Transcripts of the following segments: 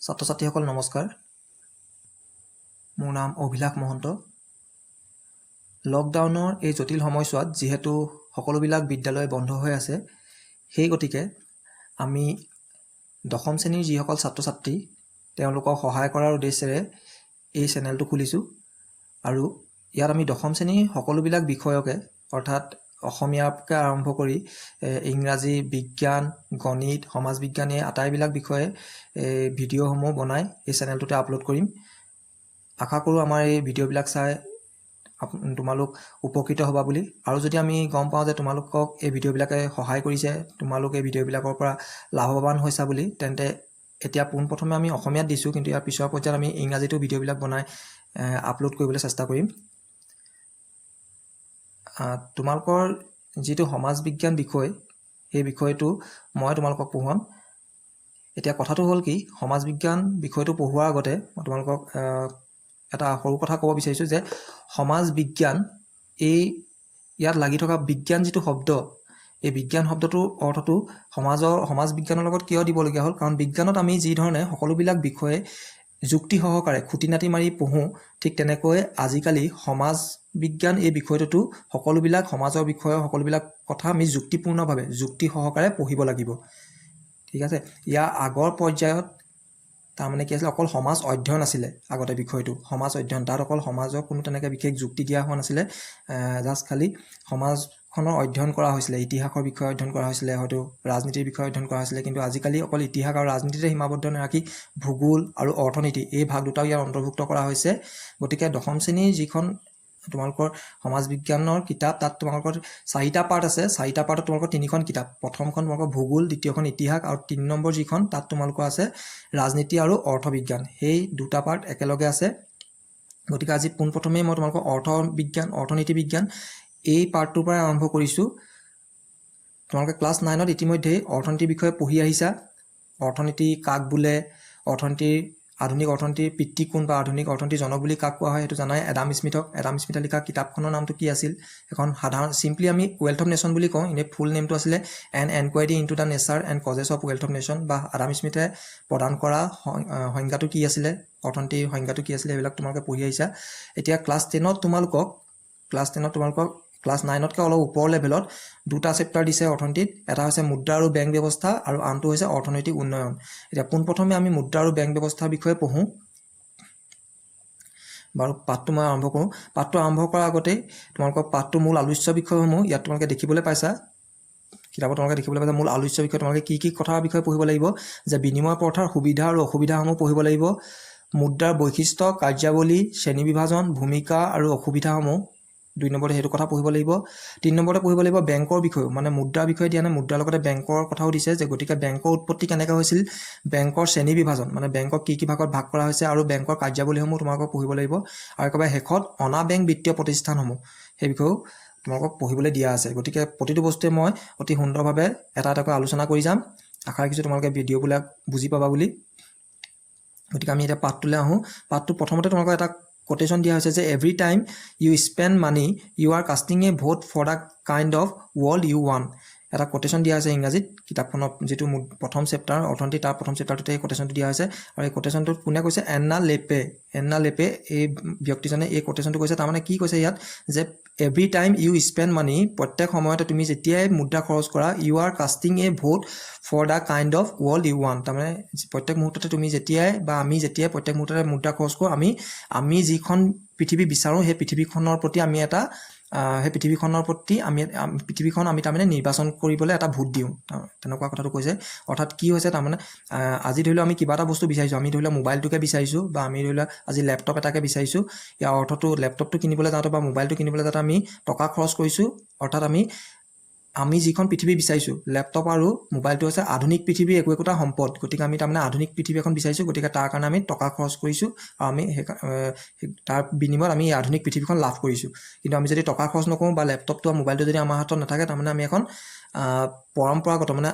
ছাত্ৰ ছাত্ৰীসকল নমস্কাৰ। মোৰ নাম অভিলাষ মহন্ত। লকডাউনৰ এই জটিল সময়ছোৱাত যিহেতু সকলোবিলাক বিদ্যালয় বন্ধ হৈ আছে, সেই গতিকে আমি দশম শ্ৰেণীৰ যিসকল ছাত্ৰ ছাত্ৰী তেওঁলোকক সহায় কৰাৰ উদ্দেশ্যেৰে এই চেনেলটো খুলিছোঁ আৰু ইয়াত আমি দশম শ্ৰেণীৰ সকলোবিলাক বিষয়কে অৰ্থাৎ অসমীয়াকে আৰম্ভ কৰি ইংৰাজী, বিজ্ঞান, গণিত, সমাজ বিজ্ঞান এই আটাইবিলাক বিষয়ে ভিডিঅ'সমূহ বনাই এই চেনেলটোতে আপলোড কৰিম। আশা কৰোঁ আমাৰ এই ভিডিঅ'বিলাক চাই তোমালোক উপকৃত হ'বা বুলি। আৰু যদি আমি গম পাওঁ যে তোমালোকক এই ভিডিঅ'বিলাকে সহায় কৰিছে, তোমালোক এই ভিডিঅ'বিলাকৰ পৰা লাভৱান হৈছা বুলি, তেন্তে এতিয়া পোনপ্ৰথমে আমি অসমীয়াত দিছোঁ, কিন্তু ইয়াৰ পিছৰ পৰ্যায়ত আমি ইংৰাজীতো ভিডিঅ'বিলাক বনাই আপলোড কৰিবলৈ চেষ্টা কৰিম। তোমালোকৰ যিটো সমাজ বিজ্ঞান বিষয়, সেই বিষয়টো মই তোমালোকক পঢ়ুৱাম। এতিয়া কথাটো হ'ল কি, সমাজ বিজ্ঞান বিষয়টো পঢ়োৱাৰ আগতে মই তোমালোকক এটা সৰু কথা ক'ব বিচাৰিছোঁ যে সমাজ বিজ্ঞান ইয়াত লাগি থকা বিজ্ঞান যিটো শব্দ, এই বিজ্ঞান শব্দটোৰ অৰ্থটো সমাজ বিজ্ঞানৰ লগত কিয় দিবলগীয়া হ'ল, কাৰণ বিজ্ঞানত আমি যি ধৰণে সকলোবিলাক বিষয়ে যুক্তি সহকাৰে খুটি নাটি মাৰি পঢ়োঁ, ঠিক তেনেকৈ আজিকালি সমাজ বিজ্ঞান এই বিষয়টোতো সকলোবিলাক সমাজৰ বিষয়ে সকলোবিলাক কথা আমি যুক্তিপূৰ্ণভাৱে যুক্তি সহকাৰে পঢ়িব লাগিব। ঠিক আছে। ইয়াৰ আগৰ পৰ্যায়ত তাৰমানে কি আছিলে, অকল সমাজ অধ্যয়ন আছিলে আগতে বিষয়টো, সমাজ অধ্যয়ন। তাত অকল সমাজৰ কোনো তেনেকৈ বিশেষ যুক্তি দিয়া হোৱা নাছিলে, জাষ্ট খালি সমাজখনৰ অধ্যয়ন কৰা হৈছিলে, ইতিহাসৰ বিষয়ে অধ্যয়ন কৰা হৈছিলে, হয়তো ৰাজনীতিৰ বিষয়ে অধ্যয়ন কৰা হৈছিলে। কিন্তু আজিকালি অকল ইতিহাস আৰু ৰাজনীতিতে সীমাবদ্ধ নাৰাখি ভূগোল আৰু অৰ্থনীতি এই ভাগ দুটাও ইয়াত অন্তৰ্ভুক্ত কৰা হৈছে। গতিকে দশম শ্ৰেণীৰ যিখন তোমালোকৰ সমাজ বিজ্ঞানৰ কিতাপ, তাত তোমালোকৰ 4টা পাৰ্ট আছে। 4টা পাৰ্টত তোমালোকৰ 3খন কিতাপ। প্ৰথমখন তোমালোকৰ ভূগোল, দ্বিতীয়খন ইতিহাস আৰু 3 নম্বৰ যিখন তাত তোমালোকৰ আছে ৰাজনীতি আৰু অৰ্থবিজ্ঞান। সেই 2টা পাৰ্ট একেলগে আছে। গতিকে আজি পোনপ্ৰথমেই মই তোমালোকৰ অৰ্থনীতি বিজ্ঞান এই পাৰ্টটোৰ পৰা আৰম্ভ কৰিছোঁ। তোমালোকে ক্লাছ 9ত ইতিমধ্যেই অৰ্থনীতিৰ বিষয়ে পঢ়ি আহিছা। অৰ্থনীতি কাক বোলে, আধুনিক অৰ্থনীতিৰ পিতৃ কোন বা আধুনিক অৰ্থনীতিৰ জনক বুলি কাক কোৱা হয় সেইটো জানাই, এডাম স্মিথে লিখা কিতাপখনৰ নামটো কি আছিল? এখন সাধাৰণ চিম্পলি আমি ৱেলথ অফ নেশ্যন বুলি কওঁ, এনেই ফুল নেমটো আছিলে an inquiry into the nature and causes of wealth of nation, বা আডাম স্মিথে প্ৰদান কৰা সংজ্ঞাটো কি আছিলে, অৰ্থনীতিৰ সংজ্ঞাটো কি আছিলে, এইবিলাক তোমালোকে পঢ়ি আহিছা। এতিয়া ক্লাছ 10ত তোমালোকক ক্লাছ 9তকৈ অলপ ওপৰ লেভেলত 2টা চেপ্টাৰ দিছে অৰ্থনীতিত। এটা হৈছে মুদ্ৰা আৰু বেংক ব্যৱস্থা আৰু আনটো হৈছে অৰ্থনৈতিক উন্নয়ন। এতিয়া পোনপ্ৰথমে আমি মুদ্ৰা আৰু বেংক ব্যৱস্থাৰ বিষয়ে পঢ়োঁ। বাৰু পাঠটো মই আৰম্ভ কৰোঁ। পাঠটো আৰম্ভ কৰাৰ আগতেই তোমালোকৰ পাঠটোৰ মূল আলোচ্য বিষয়সমূহ ইয়াত তোমালোকে দেখিবলৈ পাইছা, কিতাপত তোমালোকে দেখিবলৈ পাইছা। মূল আলোচ্য বিষয় তোমালোকে কি কথাৰ বিষয়ে পঢ়িব লাগিব, যে বিনিময় প্ৰথাৰ সুবিধা আৰু অসুবিধাসমূহ পঢ়িব লাগিব, মুদ্ৰাৰ বৈশিষ্ট্য, কাৰ্যাৱলী, শ্ৰেণীবিভাজন, ভূমিকা আৰু অসুবিধাসমূহ 2 নম্বৰতে সেইটো কথা পঢ়িব লাগিব। 3 নম্বৰতে পঢ়িব লাগিব বেংকৰ বিষয়ে, মানে মুদ্ৰাৰ বিষয়ে দিয়া নাই, মুদ্ৰাৰ লগতে বেংকৰ কথাও দিছে, যে গতিকে বেংকৰ উৎপত্তি কেনেকৈ হৈছিল, বেংকৰ শ্ৰেণীবিভাজন মানে বেংকক কি ভাগত ভাগ কৰা হৈছে, আৰু বেংকৰ কাৰ্যাৱলীসমূহ তোমালোকক পঢ়িব লাগিব। আৰু একেবাৰে শেষত অনা বেংক বিত্তীয় প্ৰতিষ্ঠানসমূহ, সেই বিষয়েও তোমালোকক পঢ়িবলৈ দিয়া আছে। গতিকে প্ৰতিটো বস্তুৱে মই অতি সুন্দৰভাৱে এটা এটাকৈ আলোচনা কৰি যাম। আশা ৰাখিছোঁ তোমালোকে ভিডিঅ'বিলাক বুজি পাবা বুলি। গতিকে আমি এতিয়া পাঠটোলৈ আহোঁ। পাঠটো প্ৰথমতে তোমালোকক এটা কোটেশ্যন দিয়া হৈছে যে every time you spend money you are casting a vote for the kind of world you ৱান। এটা কোটেশ্যন দিয়া হৈছে ইংৰাজীত, কিতাপখনৰ যিটো প্ৰথম চেপ্টাৰ অৰ্থনীতি তাৰ প্ৰথম চেপ্টাৰটোতে এই কোটেশ্যনটো দিয়া হৈছে। আৰু এই কোটেশ্যনটোত কোনে কৈছে, এন্না লেপে এই ব্যক্তিজনে এই কোটেশ্যনটো কৈছে। তাৰমানে কি কৈছে ইয়াত, যে every time you spend money, প্ৰত্যেক সময়তে তুমি যেতিয়াই মুদ্ৰা খৰচ কৰা, you are casting a vote for the kind of world you ৱান। তাৰমানে প্ৰত্যেক মুহূৰ্ততে তুমি যেতিয়াই বা আমি যেতিয়াই প্ৰত্যেক মুহূৰ্ততে মুদ্ৰা খৰচ কৰোঁ, আমি যিখন পৃথিৱী বিচাৰোঁ সেই পৃথিৱীখনৰ প্ৰতি আমি তাৰমানে নিৰ্বাচন কৰিবলৈ এটা ভোট দিওঁ, তেনেকুৱা কথাটো কৈছে। অৰ্থাৎ কি হৈছে, তাৰমানে আজি ধৰি লওক আমি কিবা এটা বস্তু বিচাৰিছোঁ, আমি ধৰি লওক মোবাইলটোকে বিচাৰিছোঁ, বা আমি ধৰি লওক আজি লেপটপ এটাকে বিচাৰিছোঁ। ইয়াৰ অৰ্থটো লেপটপটো কিনিবলৈ যাওঁতে বা মোবাইলটো কিনিবলৈ যাওঁতে আমি টকা খৰচ কৰিছোঁ। অৰ্থাৎ আমি যিখন পৃথিৱী বিচাৰিছোঁ, লেপটপ আৰু মোবাইলটো হৈছে আধুনিক পৃথিৱীৰ একোটা সম্পদ। গতিকে আমি তাৰমানে আধুনিক পৃথিৱী এখন বিচাৰিছোঁ, গতিকে তাৰ কাৰণে আমি টকা খৰচ কৰিছোঁ, আৰু আমি তাৰ বিনিময়ত আমি আধুনিক পৃথিৱীখন লাভ কৰিছোঁ। কিন্তু আমি যদি টকা খৰচ নকৰোঁ বা লেপটপটো বা মোবাইলটো যদি আমাৰ হাতত নাথাকে, তাৰমানে আমি এখন পৰম্পৰাগত মানে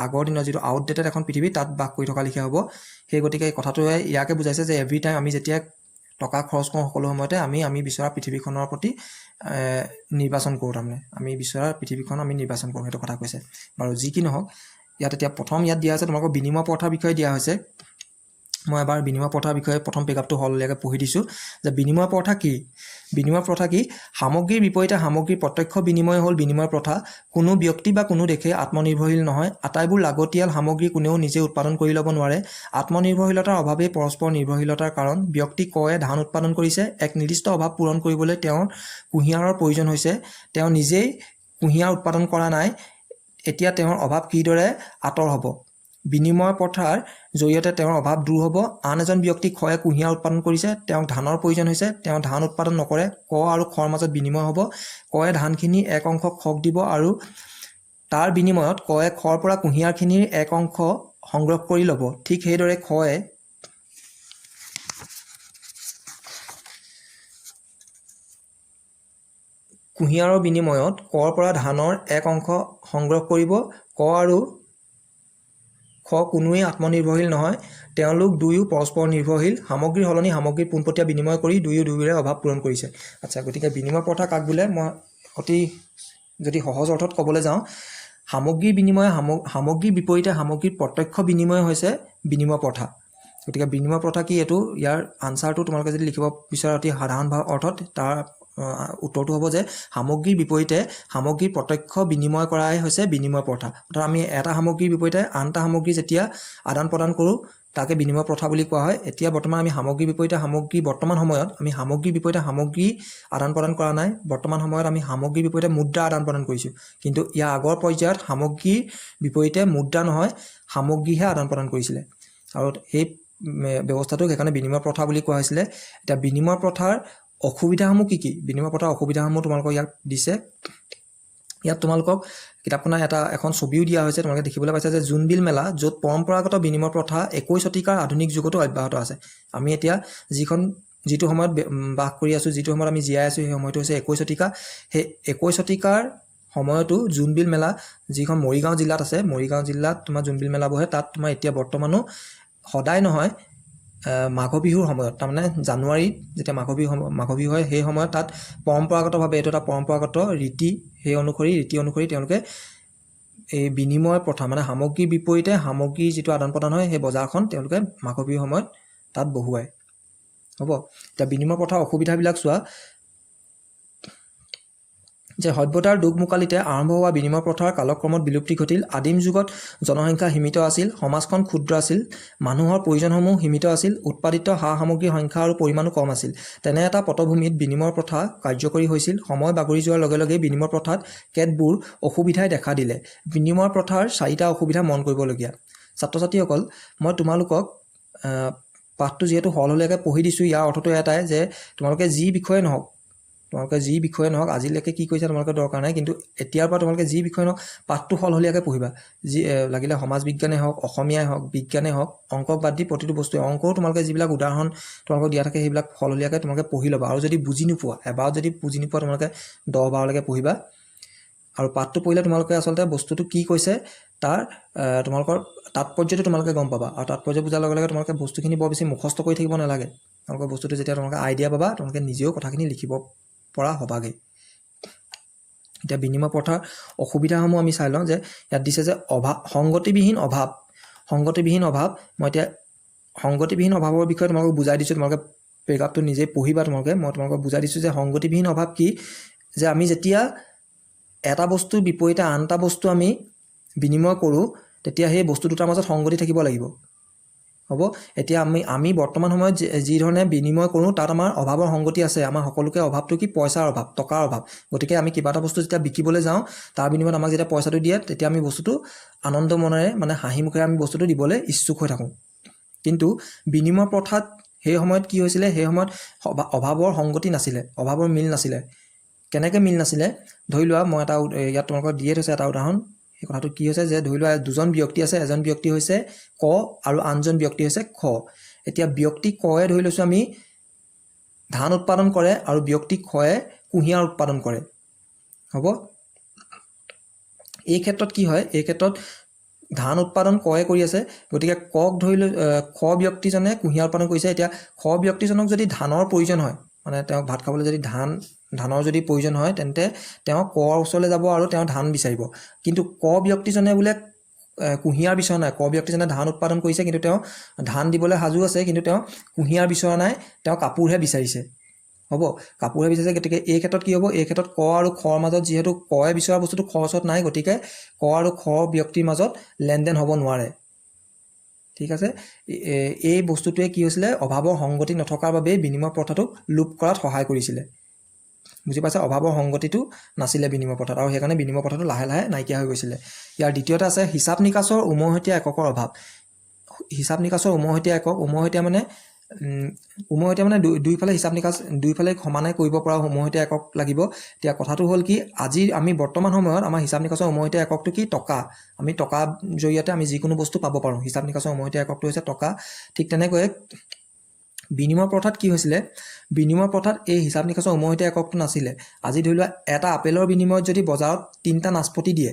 আগৰ দিনৰ যিটো আউটডেটেড এখন পৃথিৱী তাত বাস কৰি থকা লিখীয়া হ'ব। সেই গতিকে এই কথাটোৱে ইয়াকে বুজাইছে যে এভৰি টাইম আমি যেতিয়া টকা খৰচ কৰোঁ, সকলো সময়তে আমি বিচৰা পৃথিৱীখনৰ প্ৰতি নিৰ্বাচন কৰোঁ, তাৰমানে আমি বিচৰা পৃথিৱীখন আমি নিৰ্বাচন কৰোঁ, সেইটো কথা কৈছে। বাৰু যি কি নহওক, ইয়াত এতিয়া প্ৰথম ইয়াত দিয়া হৈছে তোমালোকৰ বিনিময় প্ৰথাৰ বিষয়ে দিয়া হৈছে। মই এবাৰ বিনিময় প্ৰথাৰ বিষয়ে প্ৰথম পেগাপটো হললৈকে পঢ়ি দিছোঁ যে বিনিময় প্ৰথা কি। বিনিময় প্ৰথা কি? সামগ্ৰীৰ বিপৰীতে সামগ্ৰীৰ প্ৰত্যক্ষ বিনিময় হ'ল বিনিময় প্ৰথা। কোনো ব্যক্তি বা কোনো দেশে আত্মনিৰ্ভৰশীল নহয়। আটাইবোৰ লাগতিয়াল সামগ্ৰী কোনেও নিজে উৎপাদন কৰি ল'ব নোৱাৰে। আত্মনিৰ্ভৰশীলতাৰ অভাৱেই পৰস্পৰ নিৰ্ভৰশীলতাৰ কাৰণ। ব্যক্তি কয়ে ধান উৎপাদন কৰিছে, এক নিৰ্দিষ্ট অভাৱ পূৰণ কৰিবলৈ তেওঁৰ কুঁহিয়াৰৰ প্ৰয়োজন হৈছে। তেওঁ নিজেই কুঁহিয়াৰ উৎপাদন কৰা নাই। এতিয়া তেওঁৰ অভাৱ কিদৰে আঁতৰ হ'ব? বিনিময় প্ৰথাৰ জৰিয়তে তেওঁৰ অভাৱ দূৰ হ'ব। আন এজন ব্যক্তি খয়ে কুঁহিয়াৰ উৎপাদন কৰিছে, তেওঁক ধানৰ প্ৰয়োজন হৈছে, তেওঁ ধান উৎপাদন নকৰে। ক আৰু খৰ মাজত বিনিময় হ'ব। কয়ে ধানখিনি এক অংশ খক দিব আৰু তাৰ বিনিময়ত কয়ে খৰ পৰা কুঁহিয়াৰখিনিৰ এক অংশ সংগ্ৰহ কৰি ল'ব। ঠিক সেইদৰে খয়ে কুঁহিয়াৰৰ বিনিময়ত কৰ পৰা ধানৰ এক অংশ সংগ্ৰহ কৰিব। ক আৰু খ কোনোৱেই আত্মনিৰ্ভৰশীল নহয়। তেওঁলোক দুয়ো পৰস্পৰ নিৰ্ভৰশীল। সামগ্ৰীৰ সলনি সামগ্ৰীৰ পোনপটীয়া বিনিময় কৰি দুয়ো দুয়োৰে অভাৱ পূৰণ কৰিছে। আচ্ছা, গতিকে বিনিময় প্ৰথা কাক বোলে? মই অতি যদি সহজ অৰ্থত ক'বলৈ যাওঁ, সামগ্ৰীৰ বিনিময় সামগ্ৰীৰ বিপৰীতে সামগ্ৰীৰ প্ৰত্যক্ষ বিনিময় হৈছে বিনিময় প্ৰথা। গতিকে বিনিময় প্ৰথা কি? এইটো ইয়াৰ আনচাৰটো তোমালোকে যদি লিখিব বিচৰা অতি সাধাৰণ অৰ্থত তাৰ উত্তৰটো হ'ব যে সামগ্ৰীৰ বিপৰীতে সামগ্ৰীৰ প্ৰত্যক্ষ বিনিময় কৰাই হৈছে বিনিময় প্ৰথা। অৰ্থাৎ আমি এটা সামগ্ৰীৰ বিপৰীতে আন এটা সামগ্ৰী যেতিয়া আদান প্ৰদান কৰোঁ তাকে বিনিময় প্ৰথা বুলি কোৱা হয়। এতিয়া বৰ্তমান আমি সামগ্ৰীৰ বিপৰীতে সামগ্ৰী বৰ্তমান সময়ত আমি সামগ্ৰীৰ বিপৰীতে সামগ্ৰী আদান প্ৰদান কৰা নাই। বৰ্তমান সময়ত আমি সামগ্ৰীৰ বিপৰীতে মুদ্ৰা আদান প্ৰদান কৰিছোঁ। কিন্তু ইয়াৰ আগৰ পৰ্যায়ত সামগ্ৰীৰ বিপৰীতে মুদ্ৰা নহয় সামগ্ৰীহে আদান প্ৰদান কৰিছিলে আৰু সেই ব্যৱস্থাটোক সেইকাৰণে বিনিময় প্ৰথা বুলি কোৱা হৈছিলে। এতিয়া বিনিময় প্ৰথাৰ অসুবিধাসমূহ কি কি? বিনিময় প্ৰথাৰ অসুবিধাসমূহ তোমালোকক ইয়াত দিছে। ইয়াত তোমালোকক কিতাপখনৰ এখন ছবিও দিয়া হৈছে। তোমালোকে দেখিবলৈ পাইছা যে জোনবিল মেলা, য'ত পৰম্পৰাগত বিনিময় প্ৰথা 21 শতিকাৰ আধুনিক যুগতো অব্যাহত আছে। আমি এতিয়া যিটো সময়ত বাস কৰি আছোঁ, যিটো সময়ত আমি জীয়াই আছোঁ, সেই সময়টো হৈছে 21 শতিকা। সেই 21 শতিকাৰ সময়তো জোনবিল মেলা যিখন মৰিগাঁও জিলাত আছে, মৰিগাঁও জিলাত তোমাৰ জোনবিল মেলা বহে। তাত তোমাৰ এতিয়া বৰ্তমানো সদায় নহয়, মাঘ বিহুৰ সময়ত, তাৰমানে জানুৱাৰীত যেতিয়া মাঘ বিহু হয়, সেই সময়ত তাত পৰম্পৰাগতভাৱে এইটো এটা পৰম্পৰাগত ৰীতি অনুসৰি তেওঁলোকে এই বিনিময় প্ৰথা মানে সামগ্ৰীৰ বিপৰীতে সামগ্ৰীৰ যিটো আদান প্ৰদান হয় সেই বজাৰখন তেওঁলোকে মাঘ বিহুৰ সময়ত তাত বহুৱায়। হ'ব, এতিয়া বিনিময় প্ৰথাৰ অসুবিধাবিলাক চোৱা যে সভ্যতাৰ দুখ-মোকালিতে আৰম্ভ হোৱা বিনিময় প্ৰথাৰ কালক্ৰমত বিলুপ্তি ঘটিল। আদিম যুগত জনসংখ্যা সীমিত আছিল, সমাজখন ক্ষুদ্ৰ আছিল, মানুহৰ প্ৰয়োজনসমূহ সীমিত আছিল, উৎপাদিত সা-সামগ্ৰীৰ সংখ্যা আৰু পৰিমাণো কম আছিল। তেনে এটা পটভূমিত বিনিময় প্ৰথা কাৰ্যকৰী হৈছিল। সময় বাগৰি যোৱাৰ লগে লগে বিনিময় প্ৰথাত কেতবোৰ অসুবিধাই দেখা দিলে। বিনিময় প্ৰথাৰ 4টা অসুবিধা মন কৰিবলগীয়া। ছাত্ৰ ছাত্ৰীসকল, মই তোমালোকক পাঠটো যিহেতু হললৈকে পঢ়ি দিছোঁ, ইয়াৰ অৰ্থটো এটাই যে তোমালোকে যি বিষয়ে নহওক আজিলৈকে কি কৰিছা তোমালোকে দৰকাৰ নাই, কিন্তু এতিয়াৰ পৰা তোমালোকে যি বিষয়ে নহওক পাঠটো হলহলীয়াকৈ পঢ়িবা। লাগিলে সমাজ বিজ্ঞানেই হওক, অসমীয়াই হওক, বিজ্ঞানেই হওক, অংকক বাদ দি প্ৰতিটো বস্তুৱে, অংকও তোমালোকে যিবিলাক উদাহৰণ তোমালোকক দিয়া থাকে সেইবিলাক হলহলীয়াকৈ তোমালোকে পঢ়ি ল'বা। আৰু যদি বুজি নোপোৱা, এবাৰত যদি বুজি নোপোৱা, তোমালোকে 10-12লৈকে পঢ়িবা। আৰু পাঠটো পঢ়িলে তোমালোকে আচলতে বস্তুটো কি কৈছে তাৰ তোমালোকৰ তাৎপৰ্যটো তোমালোকে গম পাবা। আৰু তাৎপৰ্য বুজাৰ লগে লগে তোমালোকে বস্তুখিনি বৰ বেছি মুখস্থ কৰি থাকিব নালাগে। তোমালোকৰ বস্তুটো যেতিয়া তোমালোকে আইডিয়া পাবা, তোমালোকে নিজেও কথাখিনি লিখিব পৰা হ'বাগৈ। এতিয়া বিনিময় প্ৰথাৰ অসুবিধাসমূহ আমি চাই লওঁ যে ইয়াত দিছে যে সংগতিবিহীন অভাৱ। মই এতিয়া সংগতিবিহীন অভাৱৰ বিষয়ে তোমালোকক বুজাই দিছোঁ। তোমালোকে পেগাপটো নিজে পঢ়িবা। মই তোমালোকক বুজাই দিছোঁ যে সংগতিবিহীন অভাৱ কি, যে আমি যেতিয়া এটা বস্তুৰ বিপৰীতে আন এটা বস্তু আমি বিনিময় কৰোঁ তেতিয়া সেই বস্তু দুটাৰ মাজত সংগতি থাকিব লাগিব। হ'ব, এতিয়া আমি বৰ্তমান সময়ত যি ধৰণে বিনিময় কৰোঁ তাত আমাৰ অভাৱৰ সংগতি আছে। আমাৰ সকলোকে অভাৱটো কি? পইচাৰ অভাৱ, টকাৰ অভাৱ। গতিকে আমি কিবা এটা বস্তু যেতিয়া বিকিবলৈ যাওঁ তাৰ বিনিময়ত আমাক যেতিয়া পইচাটো দিয়ে তেতিয়া আমি বস্তুটো আনন্দ মনেৰে মানে হাঁহি মুখেৰে আমি বস্তুটো দিবলৈ ইচ্ছুক হৈ থাকোঁ। কিন্তু বিনিময় প্ৰথাত সেই সময়ত কি হৈছিলে? সেই সময়ত অভাৱৰ সংগতি নাছিলে, অভাৱৰ মিল নাছিলে। কেনেকৈ মিল নাছিলে? ধৰি লোৱা, মই ইয়াত তোমালোকক দিয়ে থৈছে এটা উদাহৰণ। সেই কথাটো কি হৈছে যে ধৰি লোৱা দুজন ব্যক্তি আছে, এজন ব্যক্তি হৈছে ক আৰু আনজন ব্যক্তি হৈছে খ। এতিয়া ব্যক্তি কয়ে ধৰি লৈছোঁ আমি ধান উৎপাদন কৰে আৰু ব্যক্তি খয়ে কুঁহিয়াৰ উৎপাদন কৰে। হ'ব, এই ক্ষেত্ৰত কি হয়? এই ক্ষেত্ৰত ধান উৎপাদন কয়ে কৰি আছে, গতিকে কক ধৰি লৈ খ ব্যক্তিজনে কুঁহিয়াৰ উৎপাদন কৰিছে। এতিয়া খ ব্যক্তিজনক যদি ধানৰ প্ৰয়োজন হয়, মানে তেওঁক ভাত খাবলৈ যদি ধানৰ যদি প্ৰয়োজন হয়, তেন্তে তেওঁ কৰ ওচৰলৈ যাব আৰু তেওঁ ধান বিচাৰিব। কিন্তু ক ব্যক্তিজনে বোলে কুঁহিয়াৰ বিচৰা নাই। ক ব্যক্তিজনে ধান উৎপাদন কৰিছে কিন্তু তেওঁ ধান দিবলৈ সাজু আছে, কিন্তু তেওঁ কুঁহিয়াৰ বিচৰা নাই, তেওঁ কাপোৰহে বিচাৰিছে। হ'ব, কাপোৰহে বিচাৰিছে। গতিকে এই ক্ষেত্ৰত কি হ'ব, এই ক্ষেত্ৰত ক আৰু খৰ মাজত যিহেতু কয়ে বিচৰা বস্তুটো খ ওচৰত নাই, গতিকে ক আৰু খ ব্যক্তিৰ মাজত লেনদেন হ'ব নোৱাৰে। ঠিক আছে, এই বস্তুটোৱে কি হৈছিলে, অভাৱৰ সংগতি নথকাৰ বাবেই বিনিময় প্ৰথাটোক লোপ কৰাত সহায় কৰিছিলে। বুজি পাইছে, অভাৱৰ সংগতিটো নাছিলে বিনিময় প্ৰথাত, আৰু সেইকাৰণে বিনিময় প্ৰথাটো লাহে লাহে নাইকিয়া হৈ গৈছিলে। ইয়াৰ দ্বিতীয়তে আছে হিচাপ নিকাচৰ উমৈহতীয়া এককৰ অভাৱ। হিচাপ নিকাচৰ উমৈহতীয়া একক, উমৈহতীয়া মানে দুইফালে হিচাপ নিকাচ দুইফালে সমানে কৰিব পৰা উমৈহতীয়া একক লাগিব। এতিয়া কথাটো হ'ল কি, আজি আমি বৰ্তমান সময়ত আমাৰ হিচাপ নিকাচৰ উমৈহতীয়া এককটো কি, টকা। আমি টকাৰ জৰিয়তে আমি যিকোনো বস্তু পাব পাৰোঁ। হিচাপ নিকাচৰ উমৈহতীয়া এককটো হৈছে টকা। ঠিক তেনেকৈ বিনিময় প্ৰথাত কি হৈছিলে, বিনিময় প্ৰথাত এই হিচাপ নিকাচৰ উমৈহতীয়া এককটো নাছিলে। আজি ধৰি লোৱা এটা আপেলৰ বিনিময়ত যদি বজাৰত 3টা নাচপতি দিয়ে,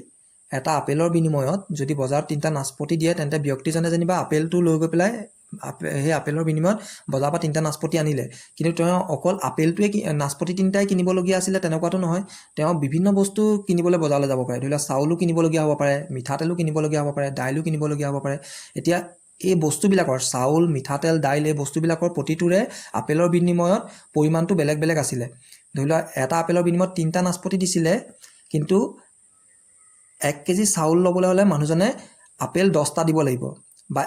এটা আপেলৰ বিনিময়ত যদি বজাৰত 3টা নাচপতি দিয়ে, তেন্তে ব্যক্তিজনে যেনিবা আপেলটো লৈ গৈ পেলাই সেই আপেলৰ বিনিময়ত বজাৰৰ পৰা 3টা নাচপতি আনিলে, কিন্তু তেওঁ অকল আপেলটোৱে নাচপতি 3টাই কিনিবলগীয়া আছিলে তেনেকুৱাতো নহয়। তেওঁ বিভিন্ন বস্তু কিনিবলৈ বজাৰলৈ যাব পাৰে। ধৰি লোৱা চাউলো কিনিবলগীয়া হ'ব পাৰে, মিঠাতেলো কিনিবলগীয়া হ'ব পাৰে, দাইলো কিনিবলগীয়া হ'ব পাৰে। এতিয়া এই বস্তুবিলাকৰ চাউল, মিঠাতেল, দাইল, এই বস্তুবিলাকৰ প্ৰতিটোৰে আপেলৰ বিনিময়ত পৰিমাণটো বেলেগ বেলেগ আছিলে। ধৰি লোৱা এটা আপেলৰ বিনিময়ত 3টা নাচপতি দিছিলে, কিন্তু 1 কেজি চাউল ল'বলৈ হ'লে মানুহজনে আপেল 10টা দিব লাগিব, বা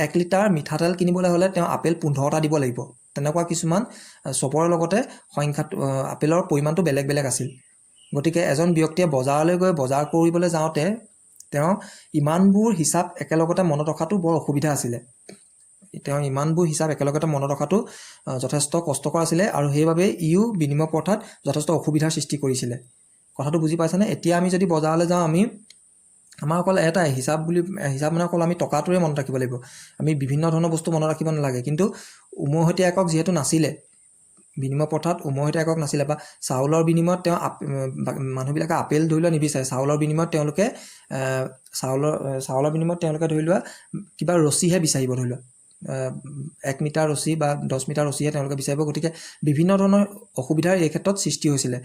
1 লিটাৰ মিঠাতেল কিনিবলৈ হ'লে তেওঁ আপেল 15টা দিব লাগিব। তেনেকুৱা কিছুমান চবৰে লগতে সংখ্যাটো আপেলৰ পৰিমাণটো বেলেগ বেলেগ আছিল। গতিকে এজন ব্যক্তিয়ে বজাৰলৈ গৈ বজাৰ কৰিবলৈ যাওঁতে তেওঁ ইমানবোৰ হিচাপ একেলগতে মনত ৰখাটো বৰ অসুবিধা আছিলে। তেওঁ ইমানবোৰ হিচাপ একেলগতে মনত ৰখাটো যথেষ্ট কষ্টকৰ আছিলে, আৰু সেইবাবে ইও বিনিময় প্ৰথাত যথেষ্ট অসুবিধাৰ সৃষ্টি কৰিছিলে। কথাটো বুজি পাইছানে? এতিয়া আমি যদি বজাৰলৈ যাওঁ, আমাৰ অকল এটাই হিচাপ মানে অকল আমি টকাটোৱে মনত ৰাখিব লাগিব। আমি বিভিন্ন ধৰণৰ বস্তু মনত ৰাখিব নালাগে। কিন্তু উমৈহতীয়া একক যিহেতু নাছিলে, বিনিময় প্ৰথাত উমৈহতীয়া একক নাছিলে, বা চাউলৰ বিনিময়ত তেওঁ মানুহবিলাকে আপেল ধৰি লোৱা নিবিচাৰে। চাউলৰ বিনিময়ত তেওঁলোকে ধৰি লোৱা কিবা ৰছীহে বিচাৰিব। ধৰি লোৱা 1 মিটাৰ ৰছী বা 10 মিটাৰ ৰছীহে তেওঁলোকে বিচাৰিব। গতিকে বিভিন্ন ধৰণৰ অসুবিধাৰ এই ক্ষেত্ৰত সৃষ্টি হৈছিলে।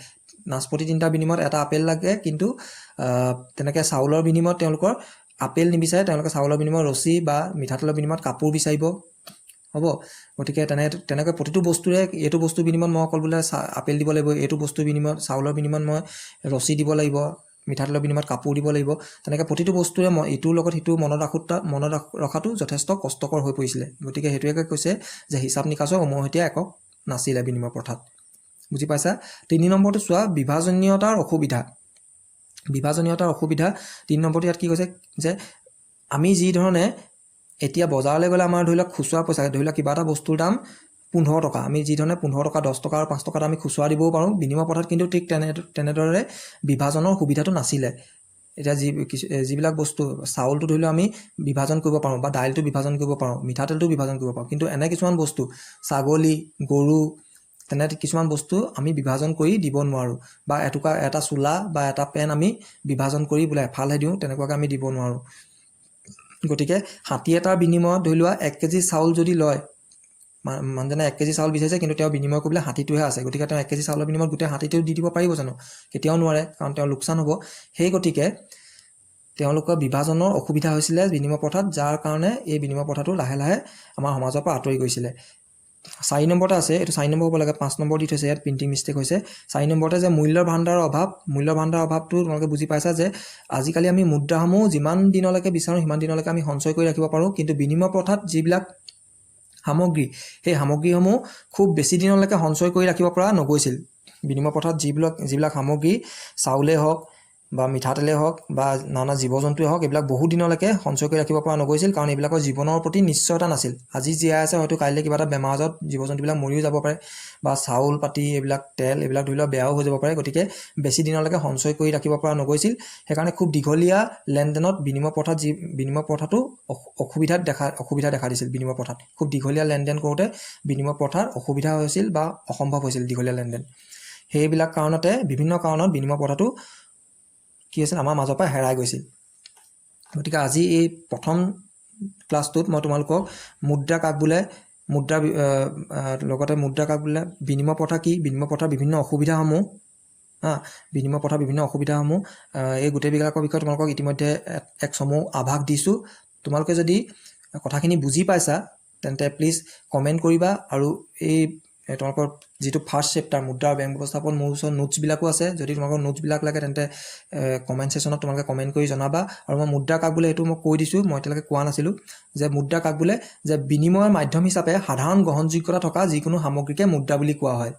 নাচপতি 3টাৰ বিনিময়ত এটা আপেল লাগে, কিন্তু তেনেকৈ চাউলৰ বিনিময়ত তেওঁলোকৰ আপেল নিবিচাৰে, তেওঁলোকে চাউলৰ বিনিময়ত ৰছী বা মিঠাতেলৰ বিনিময়ত কাপোৰ বিচাৰিব। হ'ব, গতিকে তেনেকৈ প্ৰতিটো বস্তুৰে এইটো বস্তুৰ বিনিময়ত মই অকল বোলে আপেল দিব লাগিব, এইটো বস্তুৰ বিনিময়ত চাউলৰ বিনিময়ত মই ৰছী দিব লাগিব, মিঠাতেলৰ বিনিময়ত কাপোৰ দিব লাগিব। তেনেকৈ প্ৰতিটো বস্তুৰে মই ইটোৰ লগত সিটো মনত ৰখাটো যথেষ্ট কষ্টকৰ হৈ পৰিছিলে। গতিকে সেইটোৱে কৈছে যে হিচাপ নিকাচৰ উমৈহতীয়া একক নাছিলে বিনিময় প্ৰথাত। বুজি পাইছা? 3 নম্বৰটো চোৱা, বিভাজনীয়তাৰ অসুবিধা। 3 নম্বৰটো ইয়াত কি কৈছে যে আমি যি ধৰণে এতিয়া বজাৰলৈ গ'লে আমাৰ ধৰি লওক খুচুৰা পইচা, ধৰি লওক কিবা এটা বস্তুৰ দাম 15 টকা, আমি যি ধৰণে 15 টকা, 10 টকা আৰু 5 টকাত আমি খুচুৰা দিবও পাৰোঁ। বিনিময় প্ৰথাত কিন্তু ঠিক তেনেদৰে বিভাজনৰ সুবিধাটো নাছিলে। এতিয়া যিবিলাক বস্তু, চাউলটো ধৰি লওক আমি বিভাজন কৰিব পাৰোঁ, বা দাইলটো বিভাজন কৰিব পাৰোঁ, মিঠাতেলটো বিভাজন কৰিব পাৰোঁ, কিন্তু এনে কিছুমান বস্তু ছাগলী, গৰু, তেনে কিছুমান বস্তু আমি বিভাজন কৰি দিব নোৱাৰোঁ, বা এটা চোলা বা এটা পেন আমি বিভাজন কৰি বোলে এফালহে দিওঁ, তেনেকুৱাকৈ আমি দিব নোৱাৰোঁ। গতিকে 60 এটাৰ বিনিময়ত ধৰি লোৱা 1 কেজি চাউল যদি লয়, মানুহজনে 1 কেজি চাউল বিচাৰিছে, কিন্তু তেওঁ বিনিময় কৰিবলৈ 60টোহে আছে। গতিকে তেওঁ 1 কেজি চাউলৰ বিনিময়ত গোটেই 60টো দি দিব পাৰিব জানো? কেতিয়াও নোৱাৰে, কাৰণ তেওঁৰ লোকচান হ'ব। সেই গতিকে তেওঁলোকৰ বিভাজনৰ অসুবিধা হৈছিলে বিনিময় প্ৰথাত, যাৰ কাৰণে এই বিনিময় প্ৰথাটো লাহে লাহে আমাৰ সমাজৰ পৰা আঁতৰি গৈছিলে। 4 নম্বৰতে আছে, এইটো 4 নম্বৰ হ'ব লাগে, 5 নম্বৰ দি থৈছে ইয়াত, প্ৰিণ্টিং মিষ্টেক হৈছে। 4 নম্বৰতে যে মূল্যৰ ভাণ্ডাৰৰ অভাৱটো তোমালোকে বুজি পাইছা যে আজিকালি আমি মুদ্ৰাসমূহ যিমান দিনলৈকে বিচাৰোঁ সিমান দিনলৈকে আমি সঞ্চয় কৰি ৰাখিব পাৰোঁ, কিন্তু বিনিময় প্ৰথাত যিবিলাক সামগ্ৰী, সেই সামগ্ৰীসমূহ খুব বেছি দিনলৈকে সঞ্চয় কৰি ৰাখিব পৰা নগৈছিল। বিনিময় প্ৰথাত যিবিলাক সামগ্ৰী, চাউলেই হওক বা মিঠাতেলেই হওক বা নানা জীৱ জন্তুৱেই হওক, এইবিলাক বহু দিনলৈকে সঞ্চয় কৰি ৰাখিব পৰা নগৈছিল, কাৰণ এইবিলাকৰ জীৱনৰ প্ৰতি নিশ্চয়তা নাছিল। আজি জীয়াই আছে, হয়তো কাইলৈ কিবা এটা বেমাৰ আজাৰত জীৱ জন্তুবিলাক মৰিও যাব পাৰে, বা চাউল পাতি এইবিলাক তেল এইবিলাক ধৰি লোৱা বেয়াও হৈ যাব পাৰে। গতিকে বেছি দিনলৈকে সঞ্চয় কৰি ৰাখিব পৰা নগৈছিল। সেইকাৰণে খুব দীঘলীয়া লেনদেনত বিনিময় প্ৰথাটো অসুবিধা দেখা দিছিল। বিনিময় প্ৰথাত খুব দীঘলীয়া লেনদেন কৰোঁতে বিনিময় প্ৰথাৰ অসুবিধা হৈছিল বা অসম্ভৱ হৈছিল দীঘলীয়া লেনদেন। সেইবিলাক কাৰণতে, বিভিন্ন কাৰণত বিনিময় প্ৰথাটো কি হৈছিল, আমাৰ মাজৰ পৰা হেৰাই গৈছিল। গতিকে আজি এই প্ৰথম ক্লাছটোত মই তোমালোকক মুদ্ৰা কাক বোলে, লগতে মুদ্ৰা কাক বোলে, বিনিময় প্ৰথা কি, বিনিময় প্ৰথাৰ বিভিন্ন অসুবিধাসমূহ বিনিময় প্ৰথাৰ বিভিন্ন অসুবিধাসমূহ এই গোটেইবিলাকৰ বিষয়ে তোমালোকক ইতিমধ্যে এক চমু আভাস দিছোঁ। তোমালোকে যদি কথাখিনি বুজি পাইছা তেন্তে প্লিজ কমেণ্ট কৰিবা, আৰু এই তোমালোকৰ যিটো ফাৰ্ষ্ট চেপ্টাৰ মুদ্ৰা আৰু বেংক ব্যৱস্থাপন, মোৰ ওচৰত নোটছবিলাকো আছে। যদি তোমালোকৰ নোটছবিলাক লাগে তেন্তে কমেণ্ট ছেশ্যনত তোমালোকে কমেণ্ট কৰি জনাবা। আৰু মই মুদ্ৰা কাক বোলে এইটো মই কৈ দিছোঁ, মই এতিয়ালৈকে কোৱা নাছিলোঁ যে মুদ্ৰা কাক বোলে যে বিনিময়ৰ মাধ্যম হিচাপে সাধাৰণ গ্ৰহণযোগ্যতা থকা যিকোনো সামগ্ৰীকে মুদ্ৰা বুলি কোৱা হয়।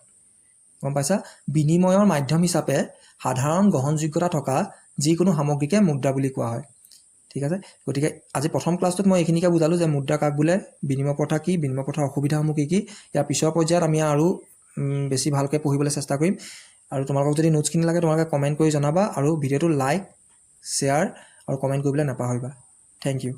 গম পাইছা? বিনিময়ৰ মাধ্যম হিচাপে সাধাৰণ গ্ৰহণযোগ্যতা থকা যিকোনো সামগ্ৰীকে মুদ্ৰা বুলি কোৱা হয়। ঠিক আছে, গতিকে আজি প্ৰথম ক্লাছটোত মই এইখিনিকে বুজালোঁ যে মুদ্ৰা কাক বোলে, বিনিময় প্ৰথা কি, বিনিময় প্ৰথাৰ অসুবিধাসমূহ কি কি। ইয়াৰ পিছৰ পৰ্যায়ত আমি আৰু বেছি ভালকৈ পঢ়িবলৈ চেষ্টা কৰিম। আৰু তোমালোকক যদি নোটছখিনি লাগে তোমালোকে কমেণ্ট কৰি জনাবা, আৰু ভিডিঅ'টো লাইক, শ্বেয়াৰ আৰু কমেণ্ট কৰিবলৈ নাপাহৰিবা। Thank U.